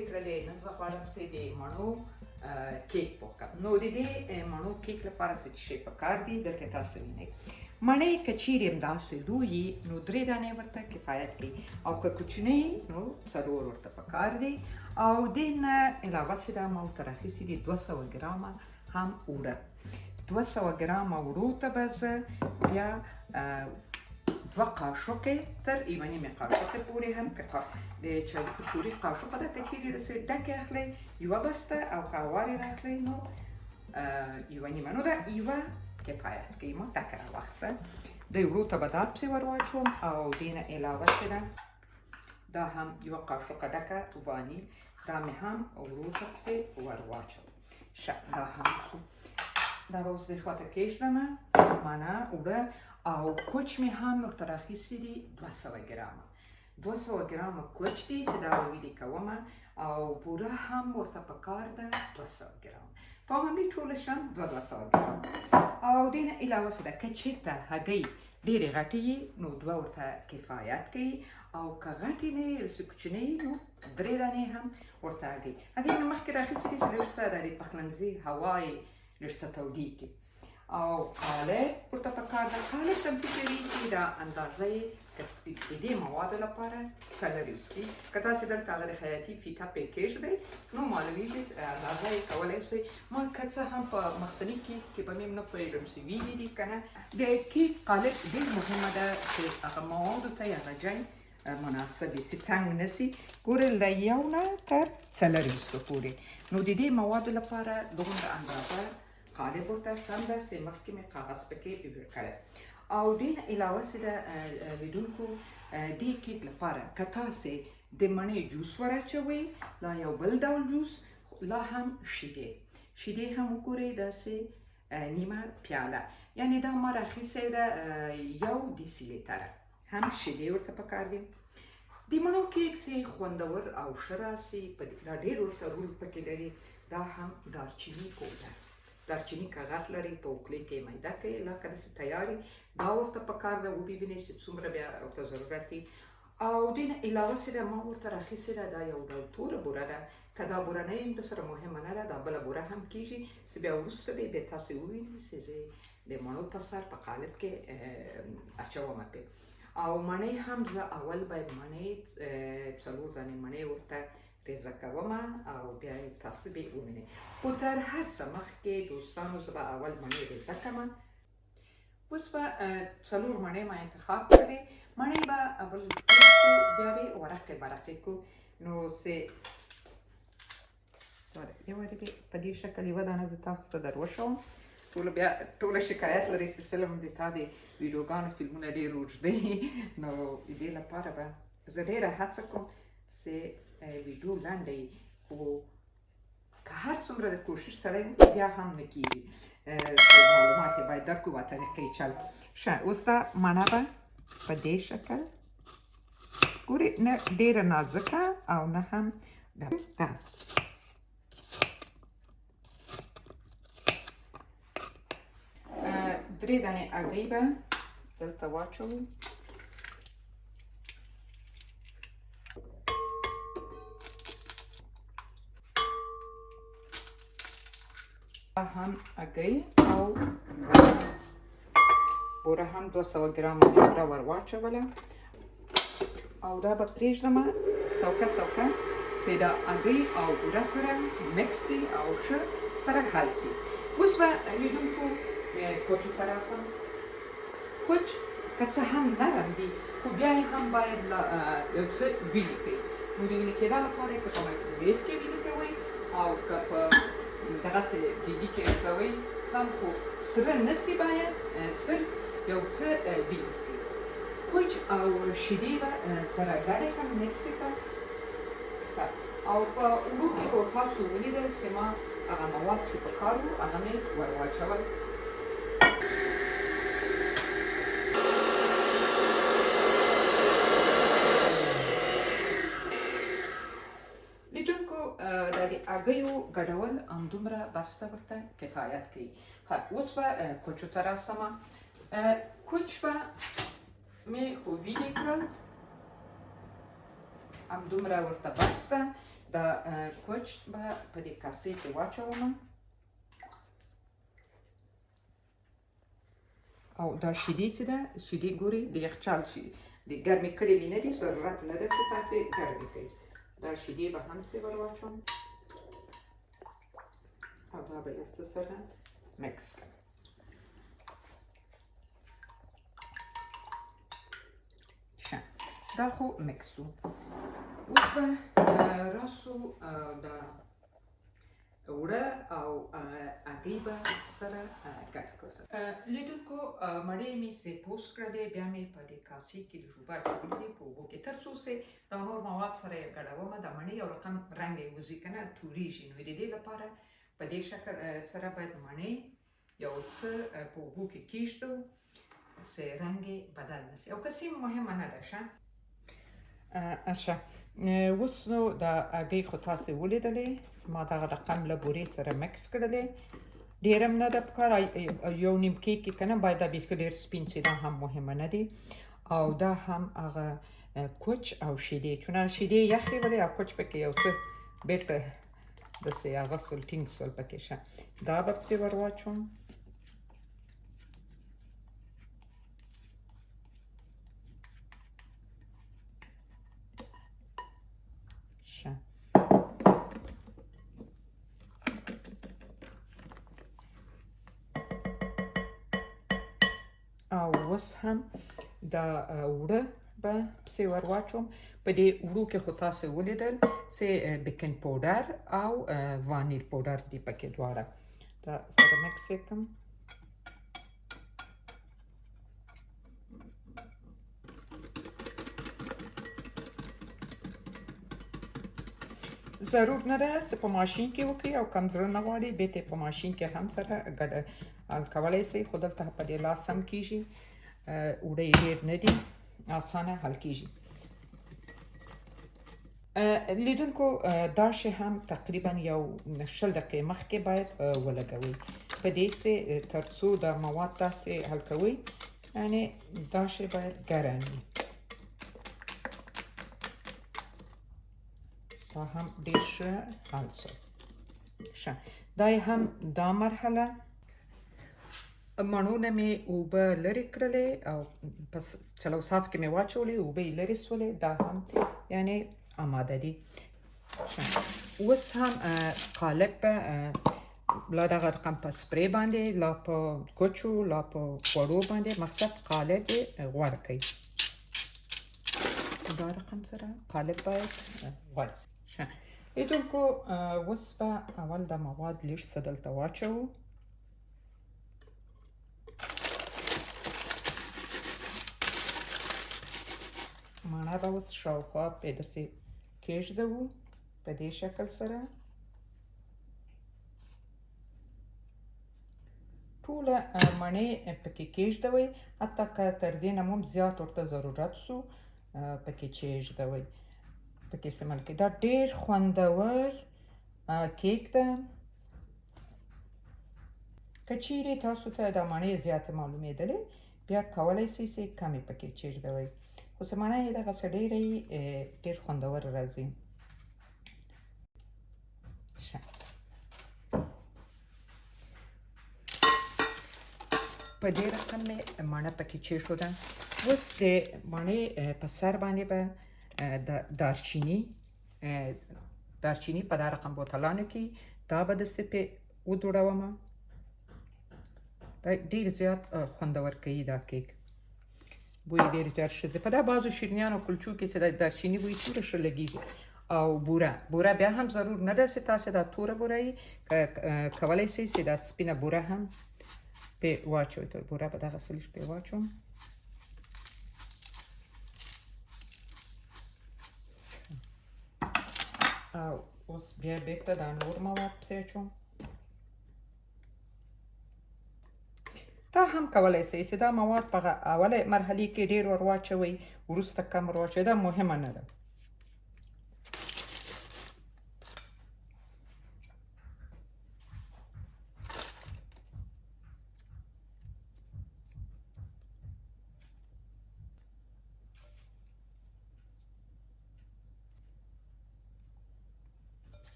وې کړلې نن زه غواړم چې د مڼو کیک وکړم. نو د دې مڼو کیک لپاره څه شی پکار دي دلته تاسو وینئ. مڼې که چیرې همداسې لویې نو 3 دانې ورته کفایت کوي او که کوچنۍ نو 4 ورته پکار دي. او دې نه علاوه چې دا ما ورته راخیستي دي 200 ګرامه هم اوړه. 200 ګرامه اوړو ته به زه بیا 2 قاشقې تر 1.5 قاشقې پورې هم د چای پورې قاشقه ده که چیرې داسې ډکې اخلئ 1 بسته او که هوارې راخلئ نو 1.5 نو دا 1 کفایت کوي. ما ډکه راواخیسته. د اوړو ته به دا پسې ور واچوم او دې نه علاوه چې ده دا هم 1 قاشقه ډکه وانیل دا مې هم اوړو ته پسې ور واچوم. ښه دا هم دا به اوس دې خواته کېږدمه مڼه اوړه او کوچ مې هم ورته راخیستي دي 200 ګرامه. 200 ګرامه کوچ دي چې دا به ویلې کومه او بوره هم ورته پکار ده 200 ګرامه. په عمومي ټوله شان 200 ګرامه. او دې نه علاوه چې ده که چېرته هګۍ ډېرې غټې وي نو 2 ورته کفایت کوي او که غټې نه وي داسې کوچنۍ نو 3 دانې هم ورته هګۍ مې مخکې راخیستې دي چې لږ څه د پخلنځي هوا یې لږ څه تودېږي. او قالب ورته پکار ده. قالب چمتو کوي چې دا اندازه یې د دې موادو لپاره څلوریځ دي. که تاسې دلته هغه د خیاطي فیته پیکیج دی نو معلومیږي اندازه یې کولی شئ. ما که څه هم په مخکني کیک کې به مې نه پوهېږم چې ویلي دي که نه. د کیک قالب ډېر مهمه ده چې هغه موادو ته یې هغه ځای مناسب وي چې تنګ نه سي. ګورئ له 1 نه تر 4 پورې. نو د دې موادو لپاره دومره اندازه قالب ورته سم ده چې مخکې مې کاغذ پکې کړی. او دې نه علاوه چې د لیدونکو دې کیک لپاره که تاسې د مڼې جوس ور اچوئ لا یو بل ډول جوس لا هم شیدې هم وګورئ داسې نیمه پیاله یعنې دا ما راخیستې ده 1 دیسي لیتره هم شیدې ورته پکار دي. د مڼو کیک چې خوندور او ښه راسي دا ډېر ورته رول پکې لري دا هم دارچیني پوډر. دارچیني که غټ لري په اوکلۍ کې میده کوي لکه داسې تیارې دا ورته پکار ده وبینئ چې څومره بیا ورته ضرورت دي. او دې نه علاوه چې ده ما ورته راخیستې ده دا یو ډول توره بوره ده. که دا بوره نه یم درسره مهمه نه ده دا بله بوره هم کېږي چې بیا وروسته به بیا تاسې ووینئ چې زه د مڼو په سر په قالب کې اچوم پرې. او مڼې هم زه اول باید مڼې 4 دانې مڼې ورته ریزه کوم او بیا یې تاسې به ووینئ. خو تر هر څه مخکې دوستانو زه به اول مڼې ریزه کړم. اوس به 4 مڼې ما انتخاب کړې. مڼې به اول بیا به ورقې برقې کړو نو چې یو وارې به په دې شکل 1 دانه زه تاسو ته در وښوم. ټوله شکایت لري چې فلم د تا د ویډیوګانو فلمونه ډېر اوږد دی نو د دې لپاره به زه ډېره هڅه کوم چې ویډیو لنډه وي خو که هر څومره د کوشش سړی وکړي بیا هم نه کېږي معلومات یې باید درکړو په طریقې چل. ښه اوس دا مڼه به په دې شکل ګورئ نه ډېره نازکه او نه هم دا 3 دانې هګۍ به دلته واچوو. هم هګۍ او بوره هم 200 ګرامه بوره ور واچوله او دا به پرېږدمه سوکه چې دا هګۍ او بوره سره مکس سي او ښه سره حل سي. اوس به لیدونکو کوچو ته راسم. کوچ که څه هم نرم دي خو بیا یې هم باید یو څه ویلې کوي. نو د ویلې کېدا لپاره که په مایکروویف کې ویلې کوئ او که په دغسې ډیګي کې کوئ هم خو سره نه سي باید صرف یو څه ویلې سي. کوچ او شیدې به سره ګډې هم مکس کړم او په اوړو کې خو تاسو ولیدل چې ما هغه مواد چې پکار وو هغه مې ور واچول. لیدونکو د هګیو ګډول همدومره بسته ورته کفایت کوي. اوس به کوچو ته راسمه. کوچ به مې خو ویلې کړل همدومره ورته بس ده. دا کوچ به په دې کاسې کې واچوم او دا شیدې چې ده شیدې ګوري د یخچال شیدې د ګرمې کړې وي نه دي ضرورت نه ده چې تاسې ګرمې کړئ دا شیدې به هم سې ور واچوم او دا به یو څه سره مکس کړم ښه دا خو مکس شو اوس به راسو دا اوړه او هګۍ به سره ګډ کړو لیدونکو مڼې مې سې پوست کړلې بیا مې په دې کاسې کې د ژوبه اچولي دي په اوبو کې تر څو سې دا نور مواد سره یې ګډومه د مڼې یو رقم رنګ یې وځي که نه توریږي نو د دې لپاره په دې شکل سره باید مڼې یو څه په اوبو کې کیږدو چې رنګ یې بدل نه سي او کسي مهمه نه ده ښه اشه اوس نو دا هګۍ خو تاسې ولیدلې ما دغه رقم له بورې سره مکس کړلې ډېر هم نه ده پکار یو نیم کیک کې که نه باید دا بیخي ډېر سپین سي دا هم مهمه نه دي او دا هم هغه کوچ او شیدې چونه شیدې یخې ولې او کوچ پکې یو څه بېرته داسې هغه سول ټینګ سول پکې شه دا به پسې ور واچوم شه او اوس هم دا اوړه به پسې ور واچوم په دې اوړو کې خو تاسې ولیدل چې بیکینګ پاوډر او وانیل پاوډر دي پکې دواړه دا سره مکس یې کړم ضرور نه ده چې په ماشین کې وکړي او کم زړه نه غواړي بیا ته په ماشین کې هم سره ګډ حل کولی شئ خو دلته په دې لاس هم کیږي اوړه یې ډېر نه دي اسانه حل کیږي لیدونکو دا شی هم تقریبا یو 20 دقیقې مخکې باید ولګوئ په دې چې تر څو دا مواد تاسې حل کوئ یعنې دا شی باید ګرم وي دا هم ډېر ښه حل شو ښه دا هم دا مرحله مڼو نه مې اوبه لرې کړلې او په چلو صاف کې مې واچولې اوبه یې لرې سولې دا هم یعنې آماده دي اوس هم قالب به لا دغه رقم په سپری باندې لا په کوچو لا په خوړو باندې مقصد قالب یې غوړ کړئ دا رقم سره قالب باید غوړ شي لیدونکو اوس به اول دا مواد لږ څه دلته واچوو مڼه به اوس شاوخوا پرې داسې کېږدوو په دې شکل سره ټوله مڼې پکې کېږدوئ حتی که تر دې نه هم زیات ورته ضرورت سو پکې کېږدوئ پکې استعمال کړئ دا ډېر خوندور کیک ده که چیرې تاسو ته دا مڼې زیاتې معلومېدلې بیا کولی شئ چې کمې پکې کېږدوئ خو چې مڼه یې دغسې ډېره یي ډېر خوندور راځي په دې رقم مې مڼه پکې کېښوده اوس د مڼې په سر باندې به دارچیني په دا رقم بوتلانو کې دا به داسې پې ودوړومه دا ډېر زیات خوندور کوي دا کیک بوی ډېر زیات ښه په دا بعضو شیرینیانو کلچو کې چې د دارچیني بوی څومره ښه لګېږي او بوره بیا هم ضرور نه ده چې تاسې دا توره بوره یي کولی شئ چې دا سپینه بوره هم پې واچوئ بوره به دغسې لږ پې واچوم او اوس بیا بېرته دا نور مواد پسې اچوم دا هم کولی شئ چې دا مواد په اوله مرحلې کې ډېر ور واچوئ وروسته کم ور واچوئ دا مهمه نه ده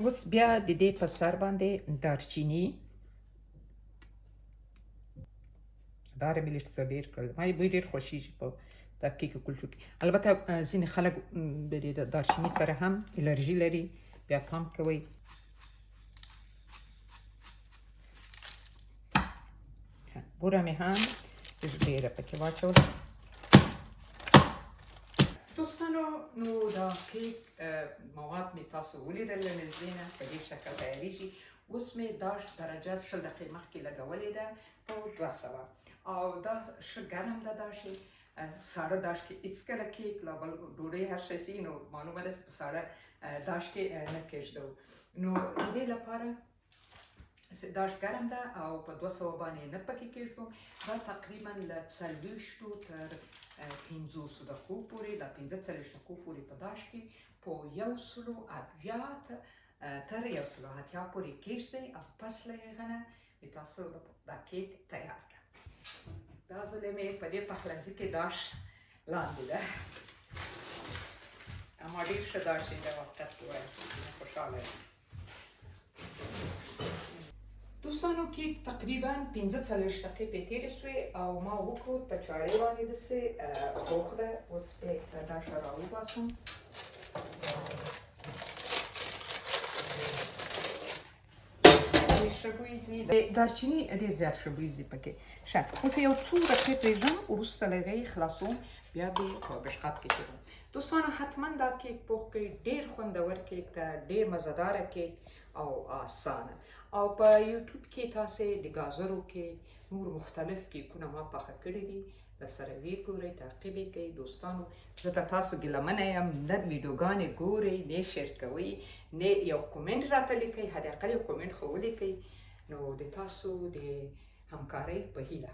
اوس بیا د دې په سر باندې دارچینی دا رمې لږ څه ډېر کړل ما یې بوی ډېر خوښېږي په دا کیک کلچو کې البته ځینې خلک د دې دارچیني سره هم الرژي لري بیا پام کوئ بوره مې هم لږ ډېره پکې واچوله دوستانو نو دا کیک مواد مې تاسو ولیدل له نږدې نه په دې شکل تیارېږي اوس مې دا درجه 10 دقیقې مخکې لګولې ده په 200 او دا ښه ګرم ده دا شی ساړه داش کې هېڅکله کیک لا بل ډوډۍ هر شی سي نو معلومه ده په ساړه داش کې نه کېږدو نو د دې لپاره داش ګرم ده او په 200 باندې نه پکې کېږدم دا تقریبا له 40 تر 50 دقیقو پورې لا 45 دقیقو پورې په داش کې په 180 تر 180 پورې کېږدئ او پس له هغه نه تاسو دا کیک تیار ده دا ځل مې په دې پخلنځي کې داش لاندې ده اما ډېر ښه داش دی دا وخت ووایم خوشحاله یم دوستانو کیک تقریبا 45 دقیقې پې تېرې شوې او ما وکړو په چاړې باندې داسې پوخ ده اوس پې داش راوباسم ښه بوی ځي دارچیني ډېر زیات ښه بوی ځي پکې ښه اوس یو څو دقیقې پرېږدم وروسته له هغې خلاصوم بیا به یې په بشقاب کې کېږدم دوستانو حتما دا کیک پوخ کړئ ډېر خوندور کیک ده ډېر مزهداره کیک او اسانه او په یوټیوب کې تاسې د ګازرو کیک نور مختلف کیکونه ما پخه کړي دي درسره ویې ګورئ تعقیب یې کوئ دوستانو زه د تاسو ګیلمنه یم نه ویډیوګانې ګورئ نه شیر کوئ نه یو کومنټ راته لیکئ حداقل یو کومنټ خو ولیکئ نو د تاسو د همکارۍ په هیله